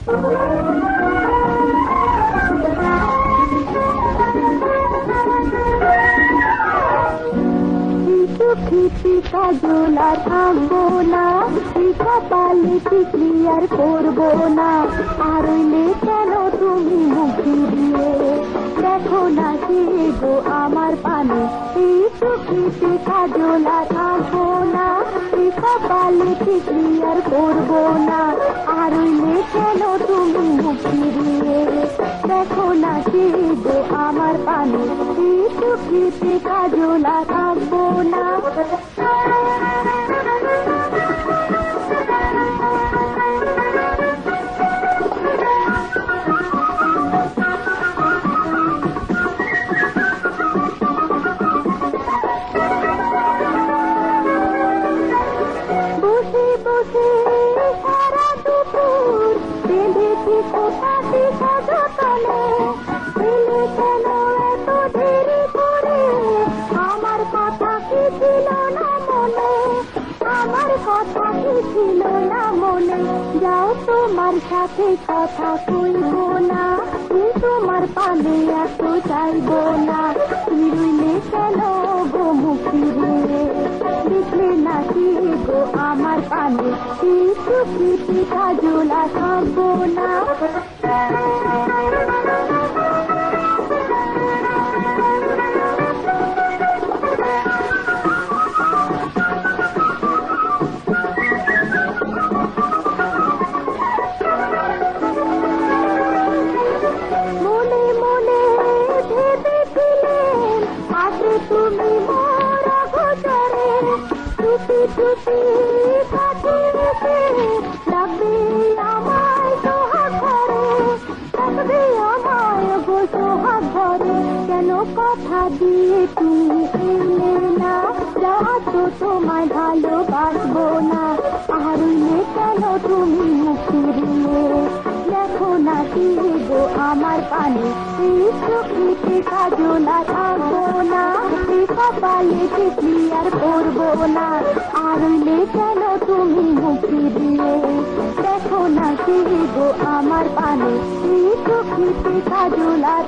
চোখে কাজল আর থামবো না, কপালে টিকলি আর করবো না। আর ওইলে কেন তুমি মুখে দিয়ে দেখো না সে গো আমার পানে। এই চোখে কাজল আর থামবো না, কপালে টিকলি আর করবো না। আর ওইলে কেন তুমি মুখে দিয়ে দেখো না সে গো আমার পানে। এই চোখে কাজল আর থামবো না। বসে বসে সারা দুপুর বেঁধেছি কোথাতে সযতনে। এলে কেন এত দেরি করে, আমার কথা কি ছিল না মনে, আমার কথা কি ছিল না মনে। যাও তোমার সাথে কথা কইবো না, তোমার পানে এত চাইবো না। রইলে কেন গো মুখে রে দেখলে নাকি গো আমার পানে। চোখে কাজল আর থামবো না। মনে মনে ভেবেছিলেন আগে তুমি মোর গোচরে। টুপি টুপি কাছে এসে ডাকবে আমায় সোহাগ ঘরে, ডাকবে আমায় গো সোহাগ ঘরে। কেন কথা দিয়ে তুমি এলে না, যা তো তোমায় ভালোবাসবো না। আর কেন তুমি মুখে দিয়ে দেখো না কি গো আমার পানে। এই চোখে কাজল আর থামবো না, কপালে টিকলি আর করবো না। আর কেন তুমি মুখে দিয়ে দেখো না কি গো আমার পানে। এই চোখে কাজল আর